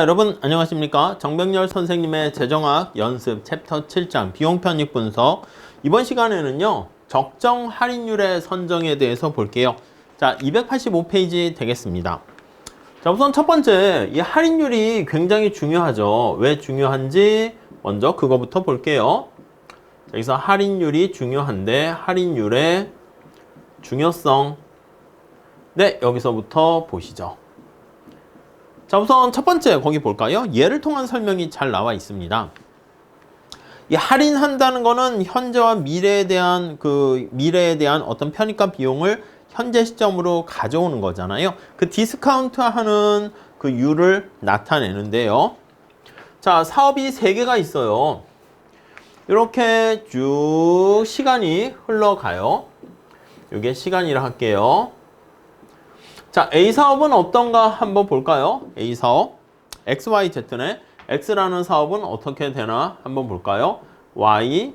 여러분 안녕하십니까? 정병렬 선생님의 재정학 연습 챕터 7장 비용 편익 분석. 이번 시간에는요 적정 할인율의 선정에 대해서 볼게요. 자, 285페이지 되겠습니다. 자, 우선 첫 번째, 이 할인율이 굉장히 중요하죠. 왜 중요한지 먼저 그거부터 볼게요. 여기서 할인율이 중요한데 할인율의 중요성, 네, 여기서부터 보시죠. 자, 우선 첫 번째 거기 볼까요? 예를 통한 설명이 잘 나와 있습니다. 이 할인한다는 거는 현재와 미래에 대한 어떤 편익과 비용을 현재 시점으로 가져오는 거잖아요. 그 디스카운트 하는 그 율을 나타내는데요. 자, 사업이 3개가 있어요. 이렇게 쭉 시간이 흘러가요. 이게 시간이라 할게요. 자, A사업은 어떤가 한번 볼까요? A사업, XYZ네. X라는 사업은 어떻게 되나 한번 볼까요? Y,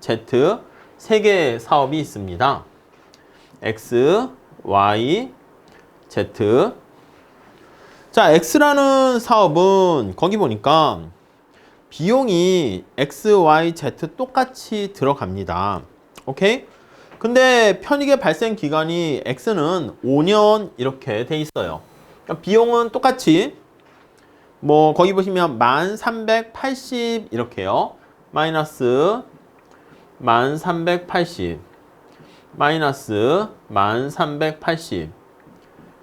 Z, 3개의 사업이 있습니다. X, Y, Z. 자, X라는 사업은 거기 보니까 비용이 X, Y, Z 똑같이 들어갑니다. 오케이? 근데 편익의 발생 기간이 X는 5년 이렇게 돼 있어요. 그러니까 비용은 똑같이 거기 보시면 1380 이렇게요. 마이너스 1380 마이너스 1380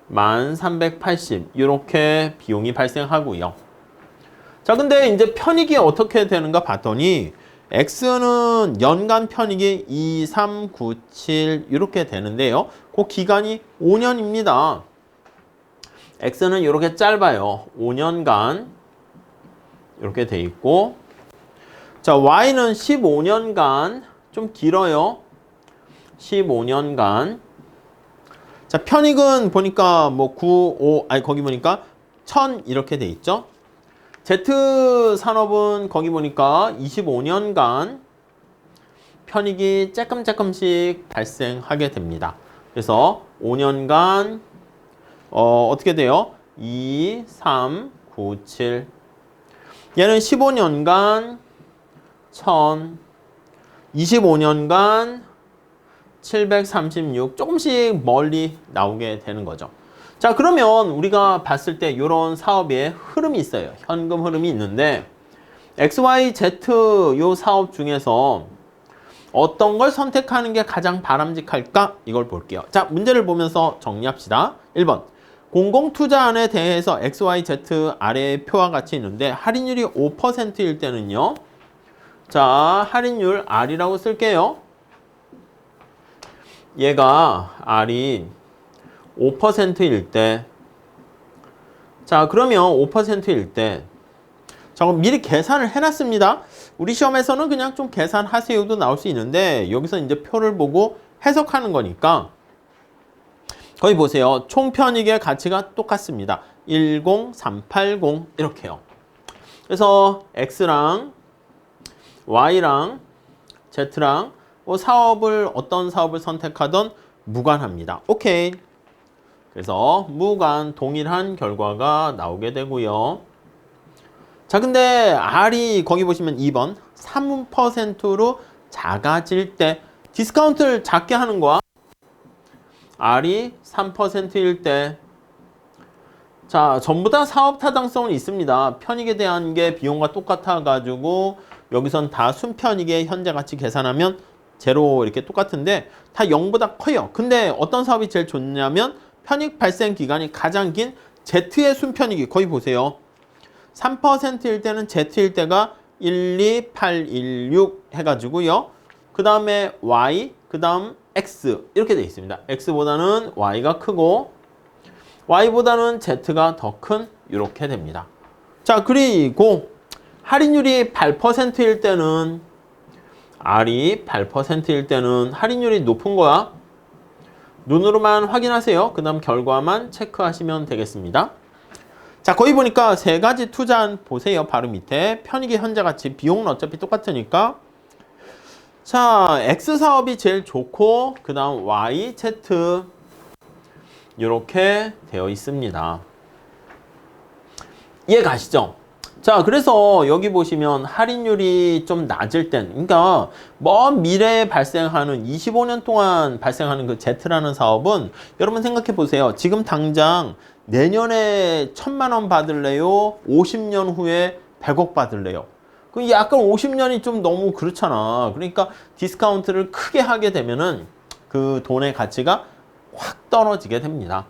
1380 이렇게 비용이 발생하고요. 자, 근데 이제 편익이 어떻게 되는가 봤더니 X는 연간 편익이 2, 3, 9, 7 이렇게 되는데요. 그 기간이 5년입니다. X는 이렇게 짧아요. 5년간 이렇게 돼 있고, 자, Y는 15년간 좀 길어요. 15년간. 자, 편익은 보니까 9, 5, 거기 보니까 1000 이렇게 돼 있죠. Z 산업은 거기 보니까 25년간 편익이 조금씩 발생하게 됩니다. 그래서 5년간 어떻게 돼요? 2, 3, 9, 7. 얘는 15년간 1000, 25년간 736. 조금씩 멀리 나오게 되는 거죠. 자, 그러면 우리가 봤을 때 이런 사업의 흐름이 있어요. 현금 흐름이 있는데 XYZ 요 사업 중에서 어떤 걸 선택하는 게 가장 바람직할까? 이걸 볼게요. 자, 문제를 보면서 정리합시다. 1번. 공공투자안에 대해서 XYZ 아래의 표와 같이 있는데 할인율이 5%일 때는요. 자, 할인율 R이라고 쓸게요. 얘가 R이 5%일 때, 자, 그러면 5%일 때, 자, 그럼 미리 계산을 해놨습니다. 우리 시험에서는 그냥 좀 계산하세요도 나올 수 있는데, 여기서 이제 표를 보고 해석하는 거니까, 거기 보세요. 총 편익의 가치가 똑같습니다. 10380 이렇게요. 그래서 X랑 Y랑 Z랑 어떤 사업을 선택하던 무관합니다. 오케이. 그래서 무관 동일한 결과가 나오게 되고요. 자, 근데 R이 거기 보시면 2번 3%로 작아질 때 디스카운트를 작게 하는 거야. R이 3%일 때, 자, 전부 다 사업 타당성은 있습니다. 편익에 대한 게 비용과 똑같아 가지고 여기선 다 순편익의 현재 가치 계산하면 제로 이렇게 똑같은데 다 0보다 커요. 근데 어떤 사업이 제일 좋냐면 편익 발생 기간이 가장 긴 Z의 순편익이 거기 보세요. 3%일 때는 Z일 때가 12816 해가지고요. 그 다음에 Y, 그 다음 X 이렇게 되어 있습니다. X보다는 Y가 크고 Y보다는 Z가 더 큰 이렇게 됩니다. 자, 그리고 할인율이 8%일 때는 R이 8%일 때는 할인율이 높은 거야. 눈으로만 확인하세요. 그 다음 결과만 체크하시면 되겠습니다. 자, 거기 보니까 3가지 투자안 보세요. 바로 밑에 편익의 현재 가치, 비용은 어차피 똑같으니까. 자, X 사업이 제일 좋고 그 다음 Y, Z 이렇게 되어 있습니다. 이해 가시죠? 자, 그래서 여기 보시면 할인율이 좀 낮을 땐, 그러니까 먼 미래에 발생하는 25년 동안 발생하는 그 Z라는 사업은 여러분 생각해 보세요. 지금 당장 내년에 1,000만 원 받을래요? 50년 후에 100억 받을래요? 그 약간 50년이 좀 너무 그렇잖아. 그러니까 디스카운트를 크게 하게 되면은 그 돈의 가치가 확 떨어지게 됩니다.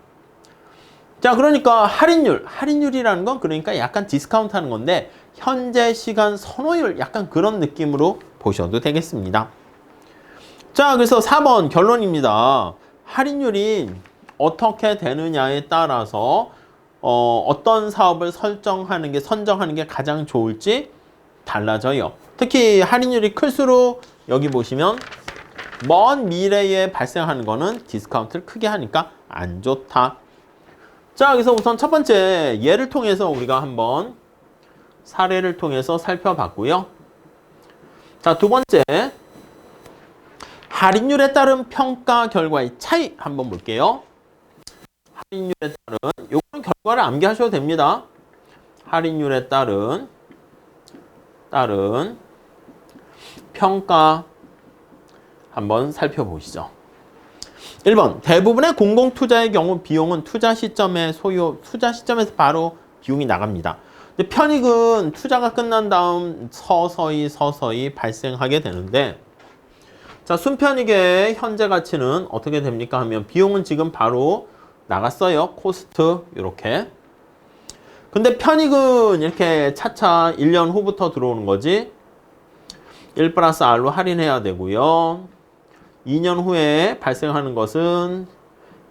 자, 그러니까 할인율이라는 건 그러니까 약간 디스카운트 하는 건데 현재 시간 선호율 약간 그런 느낌으로 보셔도 되겠습니다. 자, 그래서 4번 결론입니다. 할인율이 어떻게 되느냐에 따라서 어떤 사업을 선정하는 게 가장 좋을지 달라져요. 특히 할인율이 클수록 여기 보시면 먼 미래에 발생하는 거는 디스카운트를 크게 하니까 안 좋다. 자, 그래서 우선 첫 번째 예를 통해서 우리가 한번 사례를 통해서 살펴봤고요. 자, 두 번째 할인율에 따른 평가 결과의 차이 한번 볼게요. 할인율에 따른 요거는 결과를 암기하셔도 됩니다. 할인율에 따른 평가 한번 살펴보시죠. 1번 대부분의 공공투자의 경우 비용은 투자 시점에서 바로 비용이 나갑니다. 근데 편익은 투자가 끝난 다음 서서히 발생하게 되는데, 자, 순편익의 현재 가치는 어떻게 됩니까 하면 비용은 지금 바로 나갔어요. 코스트 이렇게. 근데 편익은 이렇게 차차 1년 후부터 들어오는 거지. 1 플러스 R로 할인해야 되고요. 2년 후에 발생하는 것은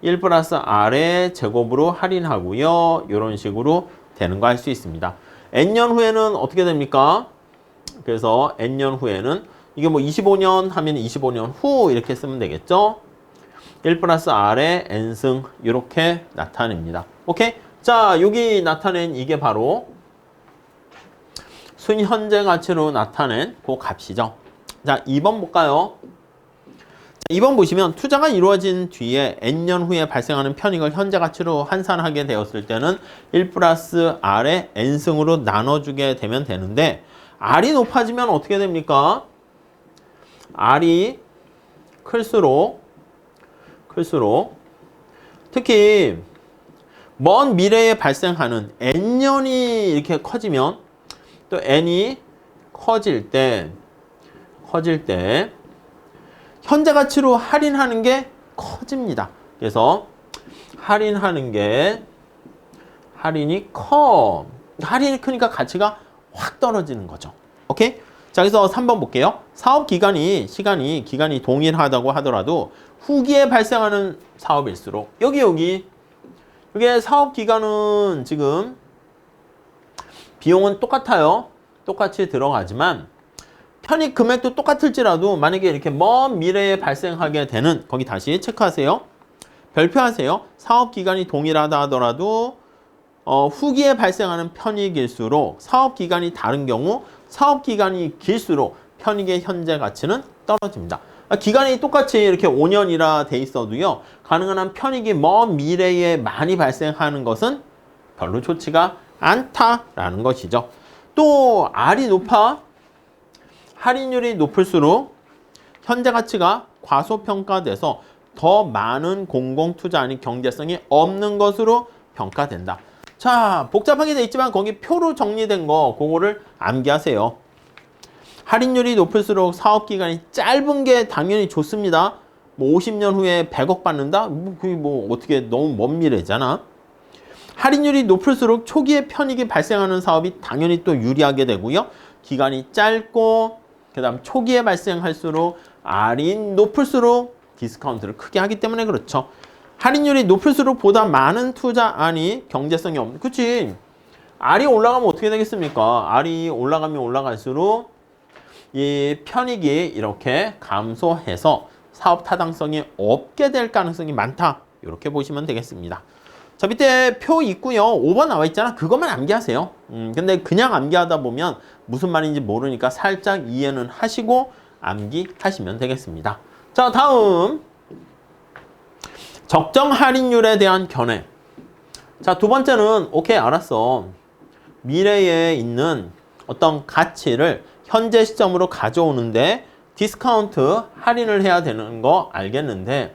1 플러스 R의 제곱으로 할인하고요. 이런 식으로 되는 거 할 수 있습니다. N년 후에는 어떻게 됩니까? 그래서 N년 후에는 이게 뭐 25년 하면 25년 후 이렇게 쓰면 되겠죠? 1 플러스 R의 N승 이렇게 나타냅니다. 오케이? 자, 여기 나타낸 이게 바로 순현재 가치로 나타낸 그 값이죠. 자, 2번 볼까요? 자, 2번 보시면 투자가 이루어진 뒤에 N년 후에 발생하는 편익을 현재 가치로 환산하게 되었을 때는 1 플러스 R의 N승으로 나눠주게 되면 되는데, R이 높아지면 어떻게 됩니까? R이 클수록 특히 먼 미래에 발생하는 N년이 이렇게 커지면 또 N이 커질 때 현재 가치로 할인하는 게 커집니다. 그래서 할인이 크니까 가치가 확 떨어지는 거죠. 오케이? 자, 그래서 3번 볼게요. 사업 기간이 동일하다고 하더라도 후기에 발생하는 사업일수록 이게 사업 기간은 지금 비용은 똑같아요. 똑같이 들어가지만 편익 금액도 똑같을지라도 만약에 이렇게 먼 미래에 발생하게 되는, 거기 다시 체크하세요. 별표하세요. 사업 기간이 동일하다 하더라도 후기에 발생하는 편익일수록 사업 기간이 다른 경우 사업 기간이 길수록 편익의 현재 가치는 떨어집니다. 기간이 똑같이 이렇게 5년이라 돼 있어도요, 가능한 한 편익이 먼 미래에 많이 발생하는 것은 별로 좋지가 않다라는 것이죠. 또 R이 높아 할인율이 높을수록 현재 가치가 과소평가돼서 더 많은 공공투자 아닌 경제성이 없는 것으로 평가된다. 자, 복잡하게 돼 있지만 거기 표로 정리된 거 그거를 암기하세요. 할인율이 높을수록 사업기간이 짧은 게 당연히 좋습니다. 뭐 50년 후에 100억 받는다? 그게 뭐 어떻게 너무 먼 미래잖아. 할인율이 높을수록 초기에 편익이 발생하는 사업이 당연히 또 유리하게 되고요. 기간이 짧고 그 다음 초기에 발생할수록 R이 높을수록 디스카운트를 크게 하기 때문에 그렇죠. 할인율이 높을수록 보다 많은 투자안이 경제성이 없는, 그치? R이 올라가면 어떻게 되겠습니까? R이 올라가면 올라갈수록 이 편익이 이렇게 감소해서 사업 타당성이 없게 될 가능성이 많다. 이렇게 보시면 되겠습니다. 자, 밑에 표 있고요. 5번 나와 있잖아. 그것만 암기하세요. 근데 그냥 암기하다 보면 무슨 말인지 모르니까 살짝 이해는 하시고 암기하시면 되겠습니다. 자, 다음 적정 할인율에 대한 견해. 자, 두 번째는 오케이, 알았어. 미래에 있는 어떤 가치를 현재 시점으로 가져오는데 디스카운트 할인을 해야 되는 거 알겠는데,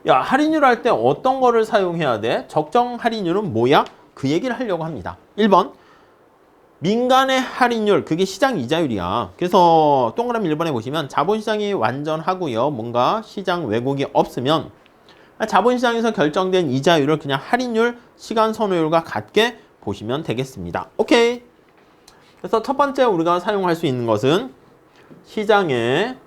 야, 할인율 할 때 어떤 거를 사용해야 돼? 적정 할인율은 뭐야? 그 얘기를 하려고 합니다. 1번 민간의 할인율, 그게 시장 이자율이야. 그래서 동그라미 1번에 보시면 자본시장이 완전하고요, 뭔가 시장 왜곡이 없으면 자본시장에서 결정된 이자율을 그냥 할인율, 시간 선호율과 같게 보시면 되겠습니다. 오케이. 그래서 첫 번째 우리가 사용할 수 있는 것은 시장의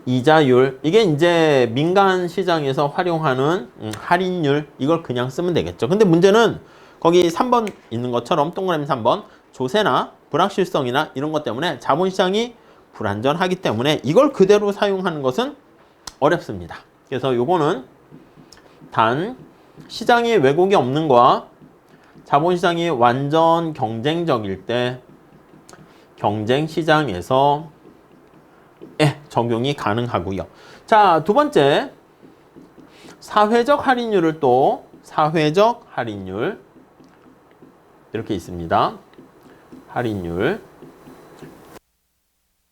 이자율. 이게 이제 민간 시장에서 활용하는 할인율. 이걸 그냥 쓰면 되겠죠. 근데 문제는 거기 3번 있는 것처럼 동그라미 3번 조세나 불확실성이나 이런 것 때문에 자본시장이 불안전하기 때문에 이걸 그대로 사용하는 것은 어렵습니다. 그래서 요거는 단 시장에 왜곡이 없는 거와 자본시장이 완전 경쟁적일 때 경쟁시장에서 적용이 가능하고요. 자, 두 번째 사회적 할인율을 또 사회적 할인율 이렇게 있습니다. 할인율.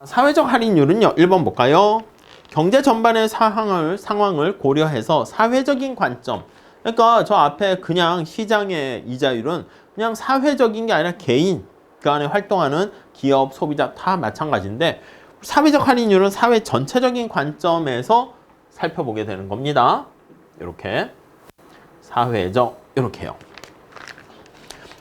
사회적 할인율은요. 1번 볼까요? 경제 전반의 상황을 고려해서 사회적인 관점. 그러니까 저 앞에 그냥 시장의 이자율은 그냥 사회적인 게 아니라 개인, 그 안에 활동하는 기업, 소비자 다 마찬가지인데 사회적 할인율은 사회 전체적인 관점에서 살펴보게 되는 겁니다. 이렇게 사회적 이렇게요.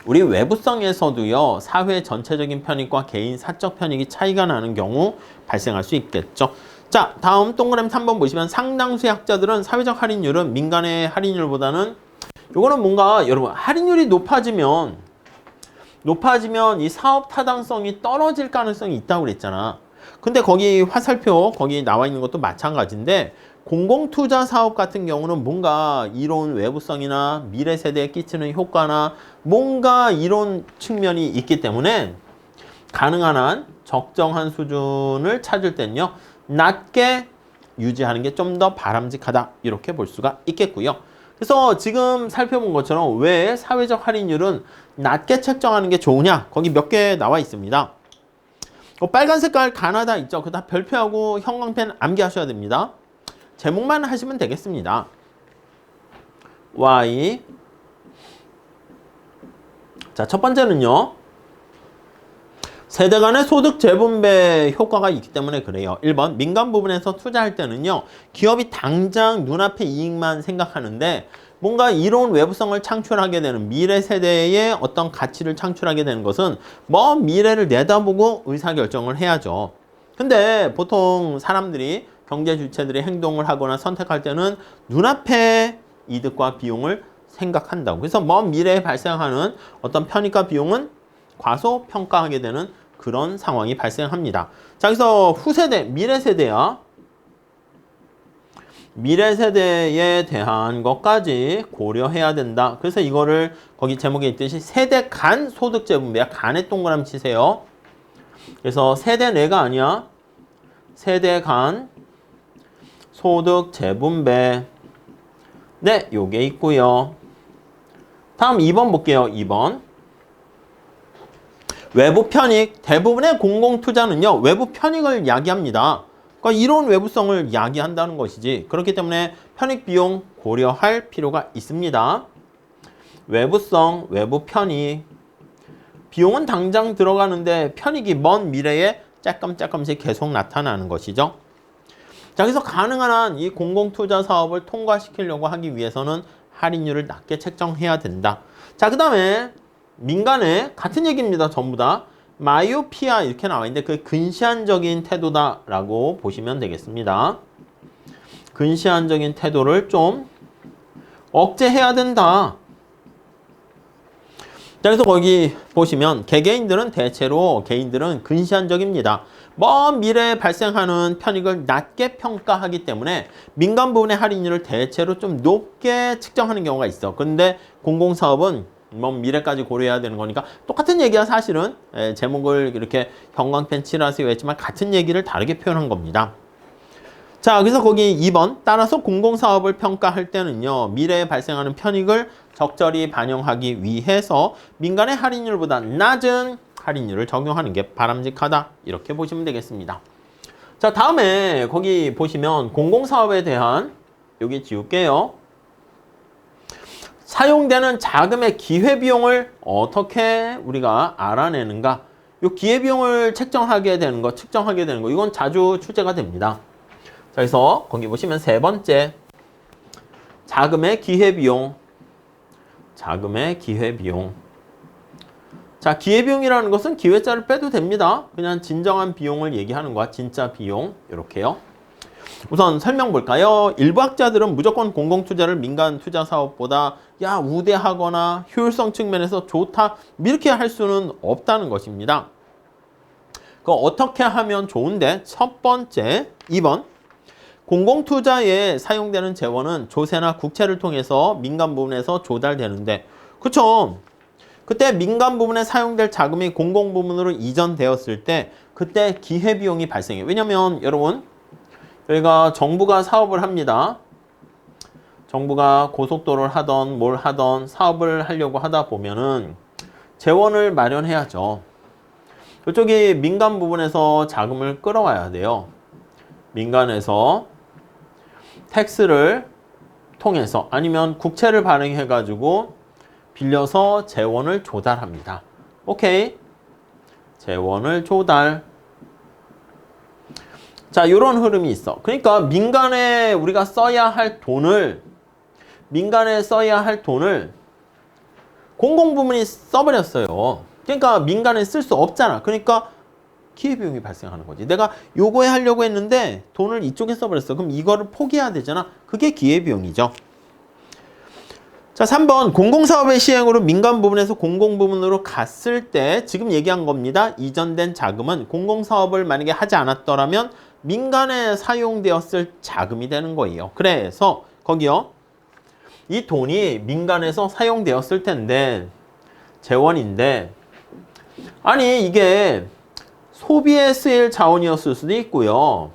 우리 외부성에서도요, 사회 전체적인 편익과 개인 사적 편익이 차이가 나는 경우 발생할 수 있겠죠. 자, 다음 동그라미 3번 보시면 상당수의 학자들은 사회적 할인율은 민간의 할인율보다는, 요거는 뭔가 여러분 할인율이 높아지면 이 사업 타당성이 떨어질 가능성이 있다고 그랬잖아. 근데 거기 화살표 거기 나와 있는 것도 마찬가지인데 공공투자 사업 같은 경우는 뭔가 이론 외부성이나 미래 세대에 끼치는 효과나 뭔가 이런 측면이 있기 때문에 가능한 한 적정한 수준을 찾을 때는요, 낮게 유지하는 게 좀 더 바람직하다, 이렇게 볼 수가 있겠고요. 그래서 지금 살펴본 것처럼 왜 사회적 할인율은 낮게 책정하는 게 좋으냐, 거기 몇 개 나와 있습니다. 빨간 색깔 가나다 있죠. 그거 다 별표하고 형광펜 암기하셔야 됩니다. 제목만 하시면 되겠습니다. Y. 자, 첫 번째는요, 세대 간의 소득 재분배 효과가 있기 때문에 그래요. 1번 민간 부분에서 투자할 때는요, 기업이 당장 눈앞의 이익만 생각하는데 뭔가 이로운 외부성을 창출하게 되는 미래 세대의 어떤 가치를 창출하게 되는 것은 먼 미래를 내다보고 의사결정을 해야죠. 근데 보통 사람들이, 경제 주체들이 행동을 하거나 선택할 때는 눈앞의 이득과 비용을 생각한다고. 그래서 먼 미래에 발생하는 어떤 편익과 비용은 과소평가하게 되는 그런 상황이 발생합니다. 자, 그래서 후세대, 미래 세대야. 미래 세대에 대한 것까지 고려해야 된다. 그래서 이거를 거기 제목에 있듯이 세대 간 소득 재분배야. 간에 동그라미 치세요. 그래서 세대 내가 아니야. 세대 간 소득 재분배. 네, 요게 있고요. 다음 2번 볼게요. 2번. 외부 편익. 대부분의 공공투자는요, 외부 편익을 야기합니다. 그러니까 이런 외부성을 야기한다는 것이지. 그렇기 때문에 편익 비용 고려할 필요가 있습니다. 외부성, 외부 편익. 비용은 당장 들어가는데 편익이 먼 미래에 조금씩 계속 나타나는 것이죠. 자, 그래서 가능한 한 이 공공투자 사업을 통과시키려고 하기 위해서는 할인율을 낮게 책정해야 된다. 자, 그 다음에 민간에 같은 얘기입니다. 전부 다. 마이오피아 이렇게 나와 있는데 그 근시안적인 태도다라고 보시면 되겠습니다. 근시안적인 태도를 좀 억제해야 된다. 자, 그래서 거기 보시면 개개인들은 대체로 개인들은 근시안적입니다. 먼 미래에 발생하는 편익을 낮게 평가하기 때문에 민간 부분의 할인율을 대체로 좀 높게 측정하는 경우가 있어. 그런데 공공사업은 먼 미래까지 고려해야 되는 거니까 똑같은 얘기야. 사실은 제목을 이렇게 형광펜 칠하세요 했지만 같은 얘기를 다르게 표현한 겁니다. 자, 그래서 거기 2번. 따라서 공공사업을 평가할 때는요, 미래에 발생하는 편익을 적절히 반영하기 위해서 민간의 할인율보다 낮은 할인율을 적용하는 게 바람직하다. 이렇게 보시면 되겠습니다. 자, 다음에 거기 보시면 공공사업에 대한 여기 지울게요. 사용되는 자금의 기회비용을 어떻게 우리가 알아내는가? 이 기회비용을 측정하게 되는 거, 이건 자주 출제가 됩니다. 자, 그래서 거기 보시면 세 번째, 자금의 기회비용. 자, 기회비용이라는 것은 기회자를 빼도 됩니다. 그냥 진정한 비용을 얘기하는 거야. 진짜 비용. 이렇게요. 우선 설명 볼까요? 일부 학자들은 무조건 공공투자를 민간 투자 사업보다 우대하거나 효율성 측면에서 좋다 이렇게 할 수는 없다는 것입니다. 그 어떻게 하면 좋은데? 첫 번째, 2번. 공공투자에 사용되는 재원은 조세나 국채를 통해서 민간 부문에서 조달되는데, 그쵸? 그때 민간 부문에 사용될 자금이 공공 부문으로 이전되었을 때 그때 기회비용이 발생해요. 왜냐면 여러분, 저희가 정부가 사업을 합니다. 정부가 고속도로를 하던 뭘 하던 사업을 하려고 하다 보면은 재원을 마련해야죠. 이쪽이 민간 부분에서 자금을 끌어와야 돼요. 민간에서 텍스를 통해서 아니면 국채를 발행해가지고 빌려서 재원을 조달합니다. 오케이. 재원을 조달. 자, 이런 흐름이 있어. 그러니까 민간에 우리가 써야 할 돈을 공공부문이 써버렸어요. 그러니까 민간에 쓸 수 없잖아. 그러니까 기회비용이 발생하는 거지. 내가 요거에 하려고 했는데 돈을 이쪽에 써버렸어. 그럼 이거를 포기해야 되잖아. 그게 기회비용이죠. 자, 3번. 공공사업의 시행으로 민간 부분에서 공공부문으로 갔을 때 지금 얘기한 겁니다. 이전된 자금은 공공사업을 만약에 하지 않았더라면 민간에 사용되었을 자금이 되는 거예요. 그래서 거기요. 이 돈이 민간에서 사용되었을 텐데 재원인데 아니 이게 소비에 쓰일 자원이었을 수도 있고요.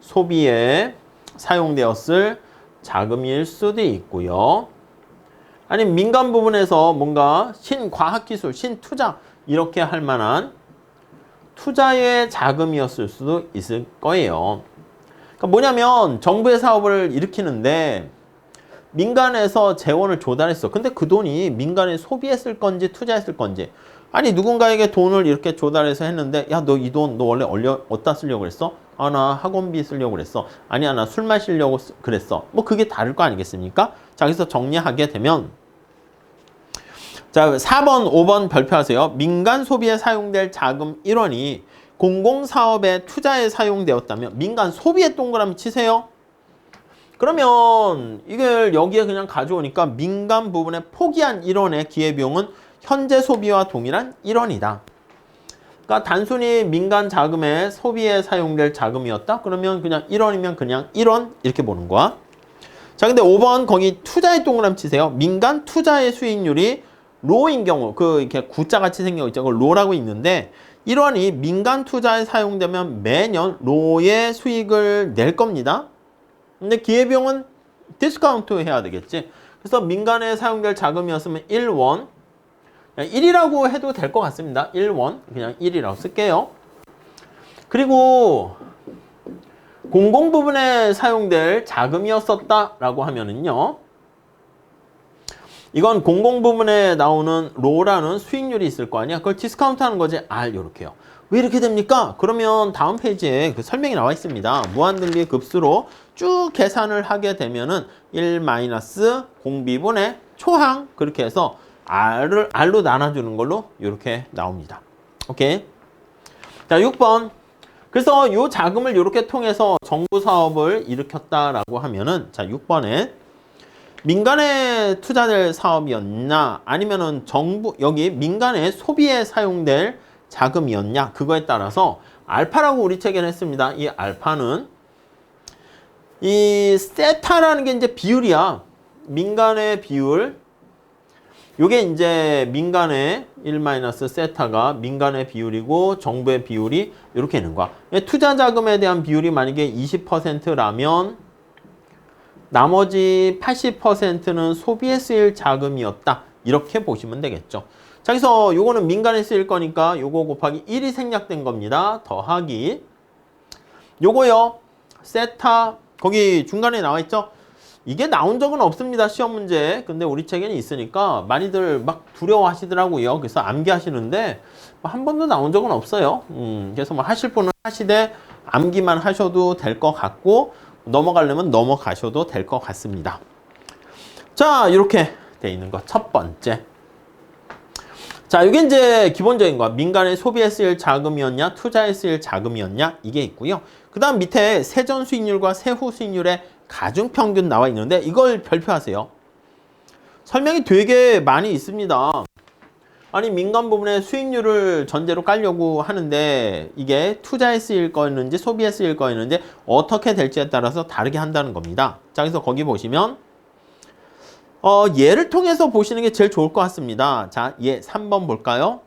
소비에 사용되었을 자금일 수도 있고요. 아니면 민간 부분에서 뭔가 신과학기술, 신투자 이렇게 할 만한 투자의 자금이었을 수도 있을 거예요. 그러니까 뭐냐면 정부의 사업을 일으키는데 민간에서 재원을 조달했어. 근데 그 돈이 민간에 소비했을 건지 투자했을 건지 아니 누군가에게 돈을 이렇게 조달해서 했는데 야, 너 이 돈 너 원래 어디다 쓰려고 그랬어? 아, 나 학원비 쓰려고 그랬어. 아니야, 나 술 마시려고 그랬어. 뭐 그게 다를 거 아니겠습니까? 자, 그래서 정리하게 되면 자, 4번, 5번 별표하세요. 민간 소비에 사용될 자금 1원이 공공사업의 투자에 사용되었다면 민간 소비에 동그라미 치세요. 그러면 이걸 여기에 그냥 가져오니까 민간 부분에 포기한 1원의 기회비용은 현재 소비와 동일한 1원이다. 그러니까 단순히 민간 자금에 소비에 사용될 자금이었다? 그러면 그냥 1원이면 그냥 1원 이렇게 보는 거야. 자, 근데 5번 거기 투자에 동그라미 치세요. 민간 투자의 수익률이 로인 경우 이렇게 구자같이 생겨 있죠. 그걸 로라고 있는데 1원이 민간 투자에 사용되면 매년 로의 수익을 낼 겁니다. 근데 기회비용은 디스카운트 해야 되겠지. 그래서 민간에 사용될 자금이었으면 1원 1이라고 해도 될 것 같습니다. 1원 그냥 1이라고 쓸게요. 그리고 공공부분에 사용될 자금이었었다라고 하면은요. 이건 공공부문에 나오는 로라는 수익률이 있을 거 아니야? 그걸 디스카운트 하는 거지. 이렇게요. 왜 이렇게 됩니까? 그러면 다음 페이지에 그 설명이 나와 있습니다. 무한등비 급수로 쭉 계산을 하게 되면은 1 공비분의 초항 그렇게 해서 R로 나눠주는 걸로 이렇게 나옵니다. 오케이. 자, 6번. 그래서 이 자금을 이렇게 통해서 정부 사업을 일으켰다라고 하면은 자, 6번에 민간에 투자될 사업이었나 아니면은 정부 여기 민간의 소비에 사용될 자금이었냐 그거에 따라서 알파라고 우리 책에는 했습니다. 이 알파는 이 세타라는 게 이제 비율이야. 민간의 비율 요게 이제 민간의 1-세타가 민간의 비율이고 정부의 비율이 이렇게 있는 거야. 투자 자금에 대한 비율이 만약에 20%라면 나머지 80%는 소비에 쓰일 자금이었다. 이렇게 보시면 되겠죠. 자, 그래서 요거는 민간에 쓰일 거니까 요거 곱하기 1이 생략된 겁니다. 더하기 요거요. 세타 거기 중간에 나와 있죠? 이게 나온 적은 없습니다. 시험 문제. 근데 우리 책에는 있으니까 많이들 막 두려워하시더라고요. 그래서 암기하시는데 한 번도 나온 적은 없어요. 그래서 뭐 하실 분은 하시되 암기만 하셔도 될 것 같고 넘어가려면 넘어가셔도 될 것 같습니다. 자, 이렇게 돼 있는 거 첫 번째. 자, 이게 이제 기본적인 거. 민간의 소비에 쓰일 자금이었냐, 투자에 쓰일 자금이었냐, 이게 있고요. 그 다음 밑에 세전 수익률과 세후 수익률의 가중평균 나와 있는데 이걸 별표하세요. 설명이 되게 많이 있습니다. 아니, 민간 부분에 수익률을 전제로 깔려고 하는데 이게 투자에 쓰일 거였는지 소비에 쓰일 거였는지 어떻게 될지에 따라서 다르게 한다는 겁니다. 자, 그래서 거기 보시면 예를 통해서 보시는 게 제일 좋을 것 같습니다. 자, 3번 볼까요?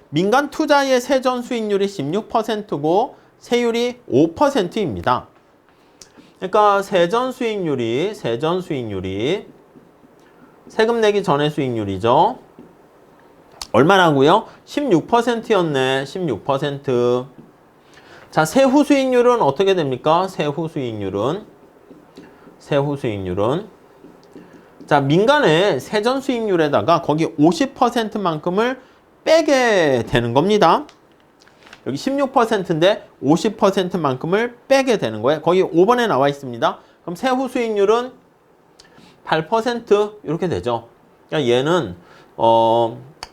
민간 투자의 세전 수익률이 16%고 세율이 5%입니다. 그러니까 세전 수익률이 세금 내기 전의 수익률이죠. 얼마나고요? 16%였네. 16%. 자, 세후 수익률은 어떻게 됩니까? 세후 수익률은 자, 민간의 세전 수익률에다가 거기 50%만큼을 빼게 되는 겁니다. 여기 16%인데 50%만큼을 빼게 되는 거예요. 거기 5번에 나와 있습니다. 그럼 세후 수익률은 8% 이렇게 되죠. 그러니까 얘는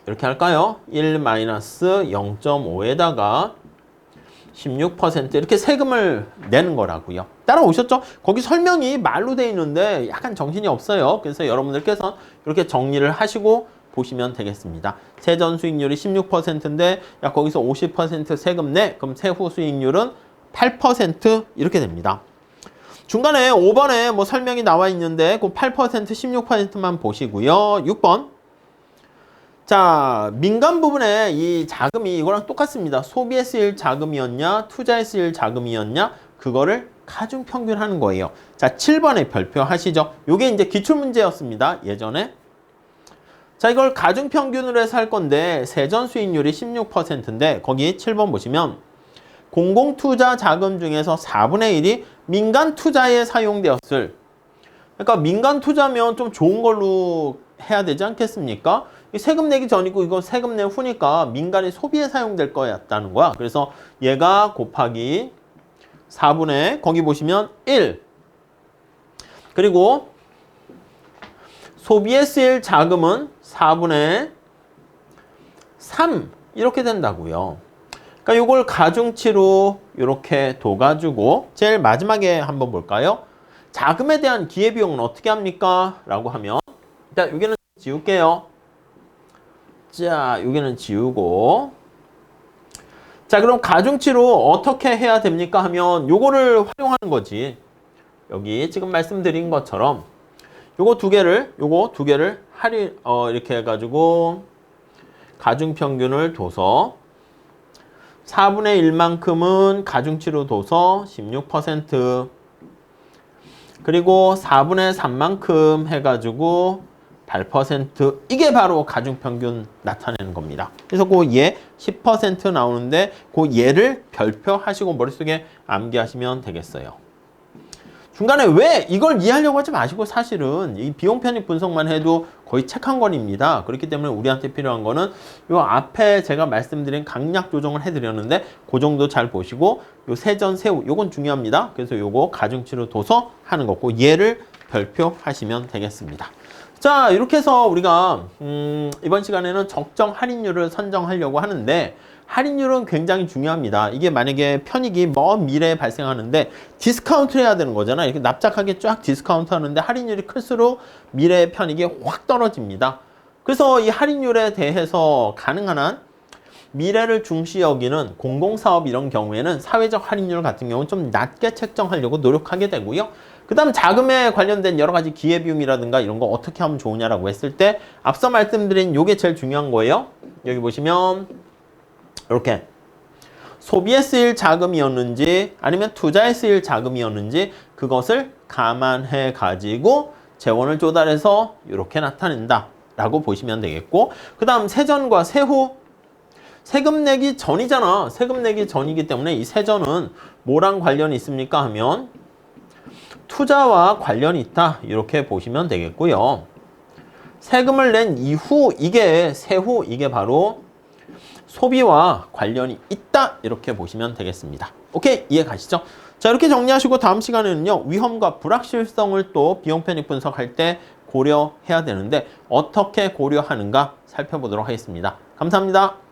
이렇게 할까요? 1-0.5에다가 16% 이렇게 세금을 내는 거라고요. 따라오셨죠? 거기 설명이 말로 돼 있는데 약간 정신이 없어요. 그래서 여러분들께서 이렇게 정리를 하시고 보시면 되겠습니다. 세전 수익률이 16%인데 야, 거기서 50% 세금 내. 그럼 세후 수익률은 8% 이렇게 됩니다. 중간에 5번에 뭐 설명이 나와 있는데 그 8%, 16%만 보시고요. 6번. 자, 민간 부분에 이 자금이 이거랑 똑같습니다. 소비에 쓰일 자금이었냐, 투자에 쓰일 자금이었냐, 그거를 가중평균하는 거예요. 자, 7번에 별표하시죠. 요게 이제 기출문제였습니다. 예전에. 자, 이걸 가중평균으로 해서 할 건데 세전 수익률이 16%인데 거기 7번 보시면 공공투자 자금 중에서 4분의 1이 민간 투자에 사용되었을. 그러니까 민간 투자면 좀 좋은 걸로 해야 되지 않겠습니까? 세금 내기 전이고 이거 세금 내 후니까 민간의 소비에 사용될 거였다는 거야. 그래서 얘가 곱하기 4분의 거기 보시면 1. 그리고 소비에 쓰일 자금은 4분의 3 이렇게 된다고요. 그러니까 이걸 가중치로 이렇게 둬가지고 제일 마지막에 한번 볼까요? 자금에 대한 기회비용은 어떻게 합니까? 라고 하면 일단 여기는 지울게요. 자, 여기는 지우고 자, 그럼 가중치로 어떻게 해야 됩니까? 하면 요거를 활용하는 거지. 여기 지금 말씀드린 것처럼 요거 두 개를 이렇게 해가지고 가중평균을 둬서 4분의 1만큼은 가중치로 둬서 16% 그리고 4분의 3만큼 해가지고 8% 이게 바로 가중평균 나타내는 겁니다. 그래서 그 얘 10% 나오는데 그 얘를 별표하시고 머릿속에 암기하시면 되겠어요. 중간에 왜 이걸 이해하려고 하지 마시고 사실은 이 비용 편익 분석만 해도 거의 책 한 권입니다. 그렇기 때문에 우리한테 필요한 거는 요 앞에 제가 말씀드린 강약 조정을 해드렸는데 그 정도 잘 보시고 요 세전 세후 요건 중요합니다. 그래서 요거 가중치로 둬서 하는 거고 얘를 별표하시면 되겠습니다. 자, 이렇게 해서 우리가 이번 시간에는 적정 할인율을 선정하려고 하는데 할인율은 굉장히 중요합니다. 이게 만약에 편익이 먼 미래에 발생하는데 디스카운트를 해야 되는 거잖아요. 이렇게 납작하게 쫙 디스카운트 하는데 할인율이 클수록 미래의 편익이 확 떨어집니다. 그래서 이 할인율에 대해서 가능한 한 미래를 중시 여기는 공공사업 이런 경우에는 사회적 할인율 같은 경우는 좀 낮게 책정하려고 노력하게 되고요. 그 다음 자금에 관련된 여러 가지 기회비용이라든가 이런 거 어떻게 하면 좋으냐라고 했을 때 앞서 말씀드린 요게 제일 중요한 거예요. 여기 보시면 이렇게 소비에 쓰일 자금이었는지 아니면 투자에 쓰일 자금이었는지 그것을 감안해 가지고 재원을 조달해서 이렇게 나타낸다 라고 보시면 되겠고, 그 다음 세전과 세후, 세금 내기 전이잖아. 세금 내기 전이기 때문에 이 세전은 뭐랑 관련이 있습니까 하면 투자와 관련이 있다 이렇게 보시면 되겠고요. 세금을 낸 이후 이게 세후 이게 바로 소비와 관련이 있다 이렇게 보시면 되겠습니다. 오케이, 이해 가시죠? 자, 이렇게 정리하시고 다음 시간에는요 위험과 불확실성을 또 비용 편익 분석할 때 고려해야 되는데 어떻게 고려하는가 살펴보도록 하겠습니다. 감사합니다.